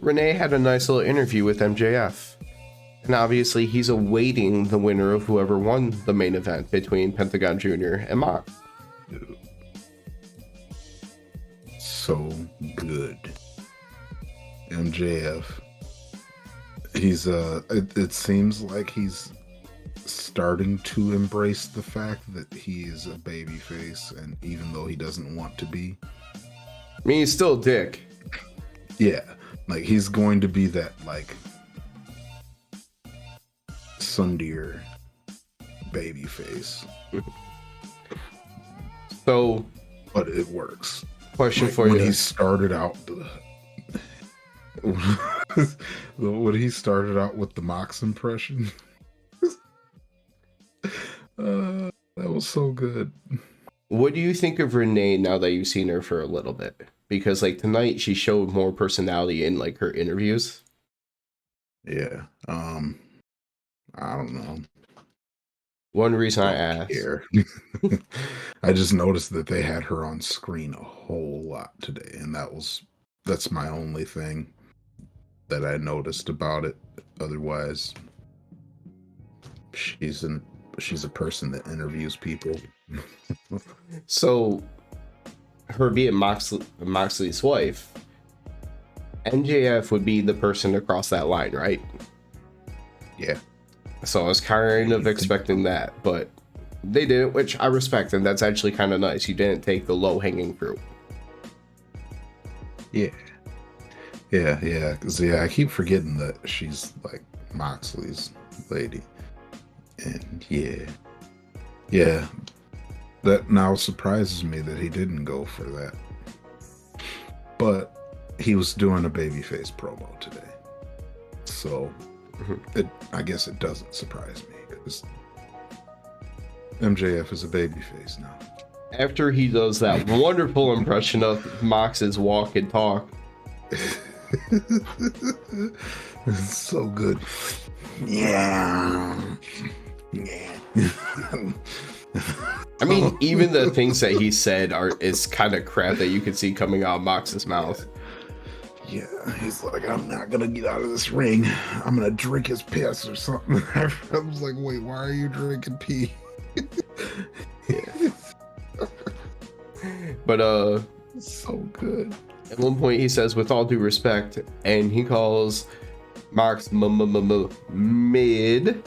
Renee had a nice little interview with MJF. And obviously he's awaiting the winner of whoever won the main event between Pentagon Jr. and Mox. Dude. So good. MJF. He's it seems like he's starting to embrace the fact that he is a babyface, and even though he doesn't want to be. I mean, he's still a dick. Yeah. Like, he's going to be that, like, Sundeer babyface. So, but it works. Question like, for you. When he started out when he started out with the Mox impression. That was so good. What do you think of Renee now that you've seen her for a little bit? Because like tonight she showed more personality in like her interviews. Yeah. I don't know. One reason I asked. I just noticed that they had her on screen a whole lot today, and that's my only thing that I noticed about it. Otherwise, she's a person that interviews people. So, her being Moxley's wife, MJF would be the person to cross that line, right? Yeah. So I was kind of expecting that, but they didn't, which I respect, and that's actually kind of nice. You didn't take the low-hanging fruit. Yeah. Because I keep forgetting that she's like Moxley's lady, and yeah. That now surprises me that he didn't go for that. But he was doing a babyface promo today. So I guess it doesn't surprise me because MJF is a babyface now. After he does that wonderful impression of Mox's walk and talk. It's so good. Yeah. I mean, even the things that he said is kind of crap that you can see coming out of Mox's mouth. Yeah, he's like, I'm not gonna get out of this ring. I'm gonna drink his piss or something. I was like, wait, why are you drinking pee? But it's so good. At one point he says, with all due respect, and he calls Mox mid.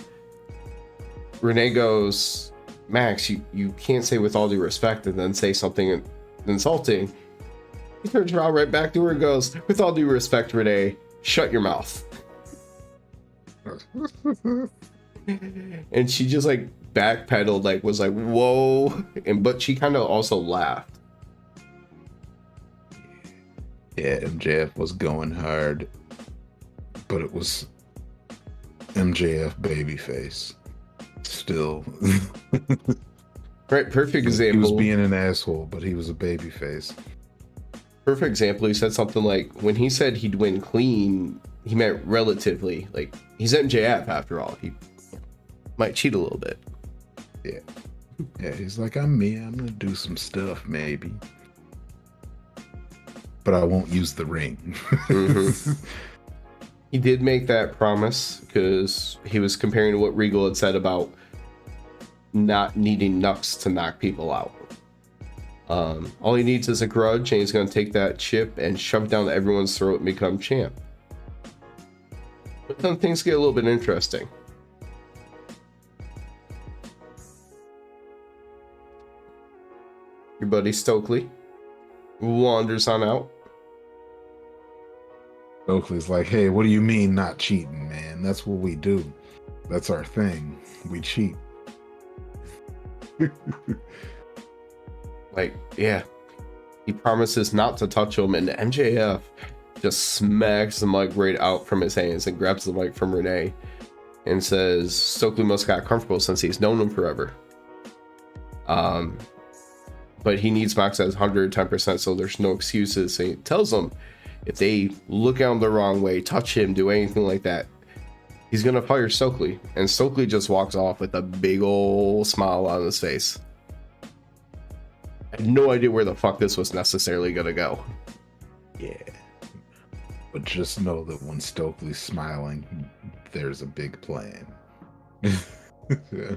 Renee goes, Max, you can't say with all due respect and then say something insulting. He turns around right back to her and goes, with all due respect, Renee, shut your mouth. And she just like backpedaled, like was like, whoa. But she kind of also laughed. Yeah, MJF was going hard, but it was MJF babyface. Still. Right, perfect example. He was being an asshole, but he was a babyface. Perfect example. He said something like, when he said he'd win clean, he meant relatively. Like, he's MJF after all. He might cheat a little bit. Yeah, he's like, I'm me. I'm gonna do some stuff, maybe. But I won't use the ring. He did make that promise because he was comparing to what Regal had said about not needing Nux to knock people out. All he needs is a grudge, and he's going to take that chip and shove it down everyone's throat and become champ. But then things get a little bit interesting. Your buddy Stokely wanders on out. Stokely's like, hey, what do you mean not cheating, man? That's what we do. That's our thing. We cheat. Like, yeah. He promises not to touch him, and MJF just smacks the mic right out from his hands and grabs the mic from Renee and says Stokely must have got comfortable since he's known him forever. But he needs Mox at 110%, so there's no excuses. So he tells them if they look at him the wrong way, touch him, do anything like that, he's gonna fire Stokely. And Stokely just walks off with a big old smile on his face. I had no idea where the fuck this was necessarily gonna go. Yeah. But just know that when Stokely's smiling, there's a big plan. Yeah.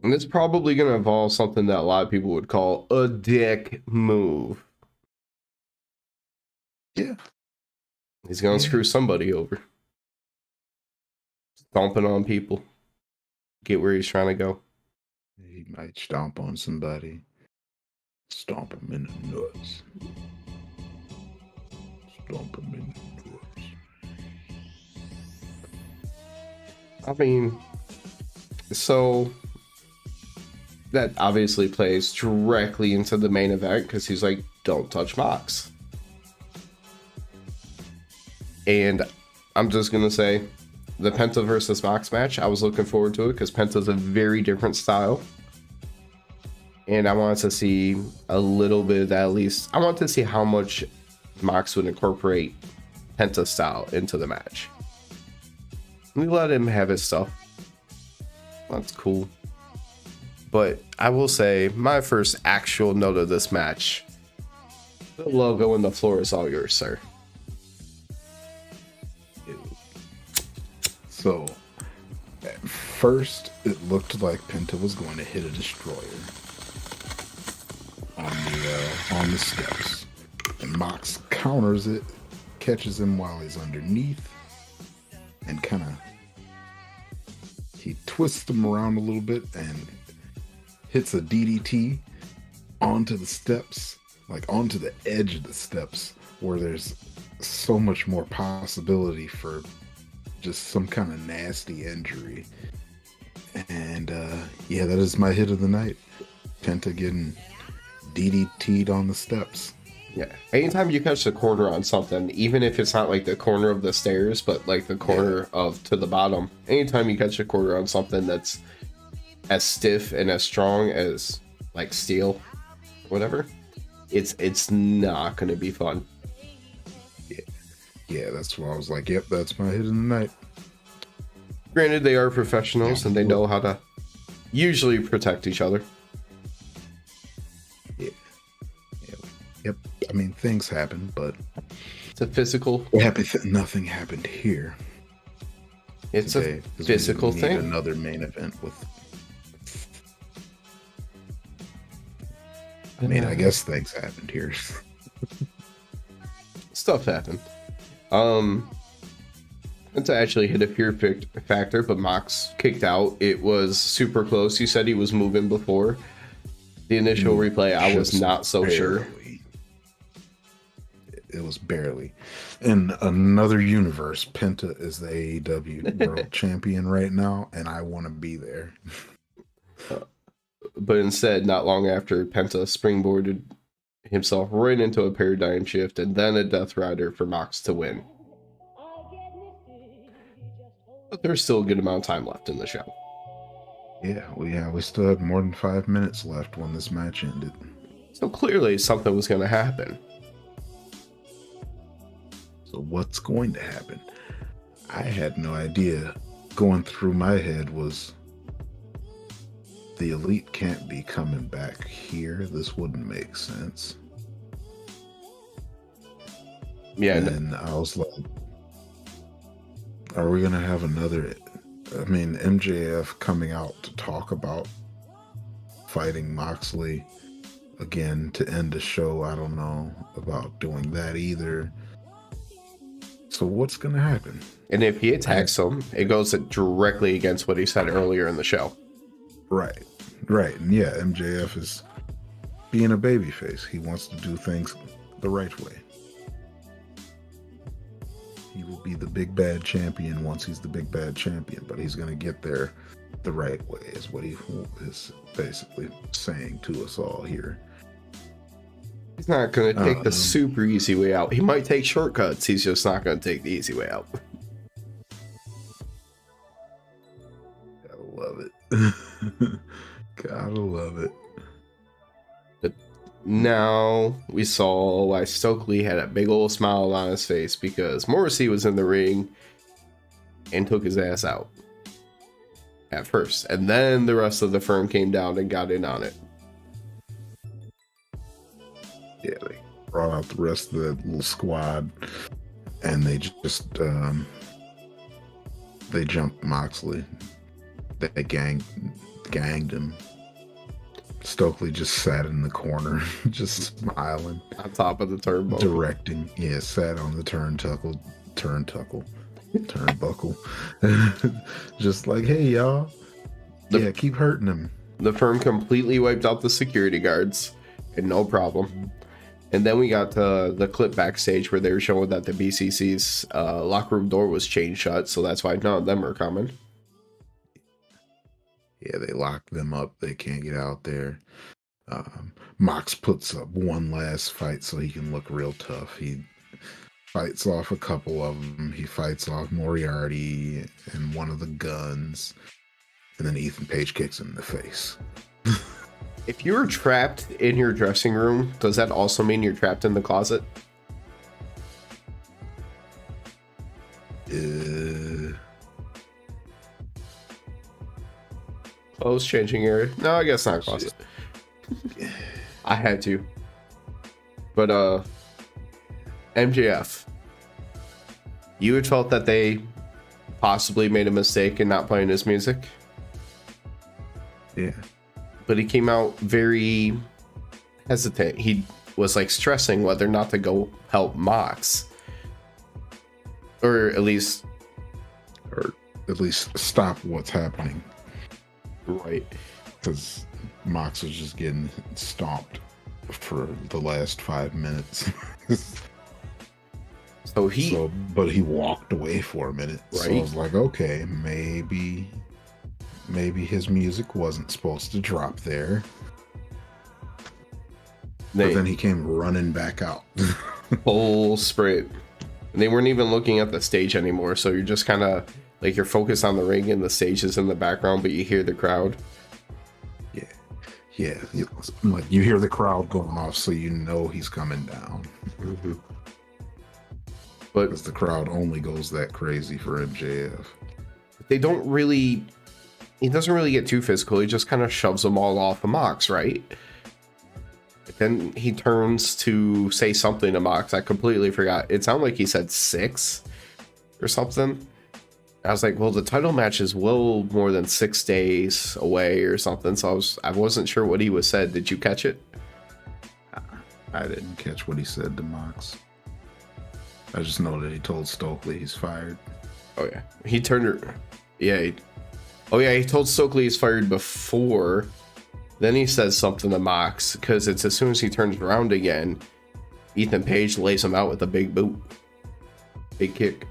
And it's probably going to involve something that a lot of people would call a dick move. Yeah. He's going to screw somebody over. Stomping on people. Get where he's trying to go. He might stomp on somebody. Stomp him in the nuts. Stomp him in the nuts. I mean, so that obviously plays directly into the main event because he's like, don't touch Mox. And I'm just going to say, the Penta versus Mox match, I was looking forward to it because Penta's a very different style. And I wanted to see a little bit of that at least. I wanted to see how much Mox would incorporate Penta style into the match. We let him have his stuff. That's cool. But I will say, my first actual note of this match, the logo and the floor is all yours, sir. So, at first, it looked like Penta was going to hit a destroyer on the steps, and Mox counters it, catches him while he's underneath, and kind of he twists him around a little bit and hits a DDT onto the steps, like onto the edge of the steps, where there's so much more possibility for just some kind of nasty injury. And yeah, that is my hit of the night. Penta getting DDT'd on the steps. Yeah. Anytime you catch the corner on something, even if it's not like the corner of the stairs, but like the corner of to the bottom, anytime you catch a corner on something that's as stiff and as strong as like steel, whatever, it's not going to be fun. Yeah, that's why I was like, yep, that's my hit of the night. Granted, they are professionals and they know how to usually protect each other. Yep. I mean, things happen, but it's a physical. Nothing happened here. It's a physical thing. Another main event with. I mean, I guess things happened here. Stuff happened. To actually hit a fear factor, but Mox kicked out. It was super close. You said he was moving before the initial replay. I was not so sure. It was barely. In another universe, Penta is the AEW World Champion right now, and I want to be there. But instead, not long after, Penta springboarded himself right into a paradigm shift and then a Death Rider for Mox to win. But there's still a good amount of time left in the show. Yeah, we still had more than 5 minutes left when this match ended. So clearly something was going to happen. So what's going to happen? I had no idea. Going through my head was the Elite can't be coming back here. This wouldn't make sense. Yeah. And I was like, are we going to have another... I mean, MJF coming out to talk about fighting Moxley again to end the show. I don't know about doing that either. So what's going to happen? And if he attacks him, it goes directly against what he said earlier in the show. Right. And yeah, MJF is being a babyface. He wants to do things the right way. He will be the big bad champion once he's the big bad champion, but he's going to get there the right way, is what he is basically saying to us all here. He's not going to take the super easy way out. He might take shortcuts. He's just not going to take the easy way out. Gotta love it. Gotta love it. But now we saw why Stokely had a big old smile on his face, because Morrissey was in the ring and took his ass out at first. And then the rest of the firm came down and got in on it. Yeah, they brought out the rest of the little squad. and they just they jumped Moxley. They ganged him. Stokely just sat in the corner, just smiling. On top of the turnbuckle. Directing. Yeah, sat on the turnbuckle. Just like, hey, y'all. Yeah, keep hurting him. The Firm completely wiped out the security guards, and no problem. And then we got the clip backstage where they were showing that the BCC's locker room door was chained shut, so that's why none of them are coming. Yeah, they locked them up. They can't get out there. Mox puts up one last fight so he can look real tough. He fights off a couple of them. He fights off Moriarty and one of the guns. And then Ethan Page kicks him in the face. If you were trapped in your dressing room, does that also mean you're trapped in the closet? Clothes changing area. No, I guess not closet. I had to. But MJF, you had felt that they possibly made a mistake in not playing his music. Yeah. But he came out very hesitant. He was like stressing whether or not to go help Mox. Or at least stop what's happening. Right. Because Mox was just getting stomped for the last 5 minutes. But he walked away for a minute. Right. So I was like, okay, maybe his music wasn't supposed to drop there. But then he came running back out. Full sprint. And they weren't even looking at the stage anymore, so you're just kind of like you're focused on the ring and the stage is in the background, but you hear the crowd. Yeah. Like you hear the crowd going off, so you know he's coming down. Mm-hmm. But because the crowd only goes that crazy for MJF. He doesn't really get too physical. He just kind of shoves them all off of Mox, right? Then he turns to say something to Mox. I completely forgot. It sounded like he said 6 or something. I was like, well, the title match is well more than 6 days away or something. So I wasn't sure what he was said. Did you catch it? I didn't catch what he said to Mox. I just know that he told Stokely he's fired. Oh yeah, he turned her. Yeah. He told Stokely he's fired before. Then he says something to Mox because it's as soon as he turns around again, Ethan Page lays him out with a big boot, big kick.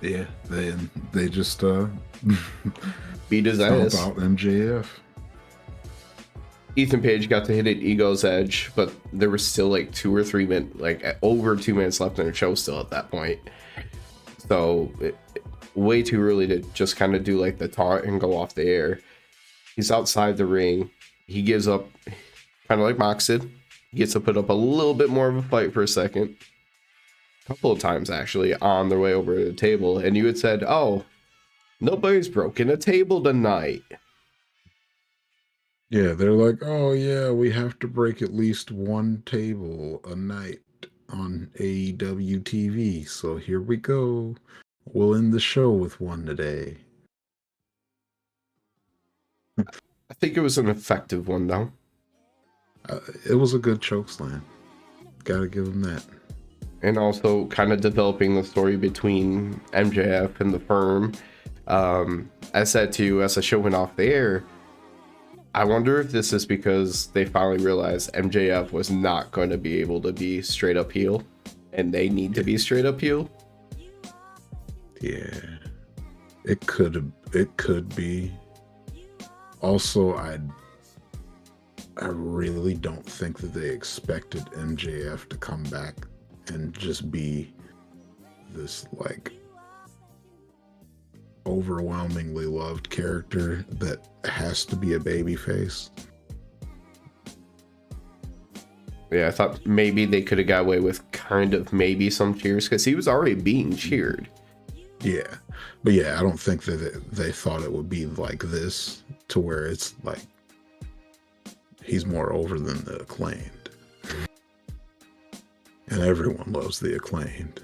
Yeah. They just beat his ass. Out MJF. Ethan Page got to hit it Ego's Edge, but there was still like 2 or 3 minutes, like over 2 minutes left in the show still at that point. So way too early to just kind of do like the taunt and go off the air. He's outside the ring. He gives up, kind of like Mox did. He gets to put up a little bit more of a fight for a second. A couple of times actually on their way over to the table. And you had said, oh, nobody's broken a table tonight. Yeah, they're like, oh yeah, we have to break at least 1 table a night on AEW TV. So here we go. We'll end the show with 1 today. I think it was an effective one, though. It was a good chokeslam. Gotta give him that. And also kind of developing the story between MJF and the Firm. I said to you as the show went off the air, I wonder if this is because they finally realized MJF was not going to be able to be straight up heel, and they need to be straight up heel. Yeah, it could be. Also, I really don't think that they expected MJF to come back and just be this like overwhelmingly loved character that has to be a babyface. Yeah, I thought maybe they could have got away with kind of maybe some cheers because he was already being cheered. Yeah, but yeah, I don't think that they thought it would be like this to where it's like he's more over than the Acclaimed. And everyone loves the Acclaimed.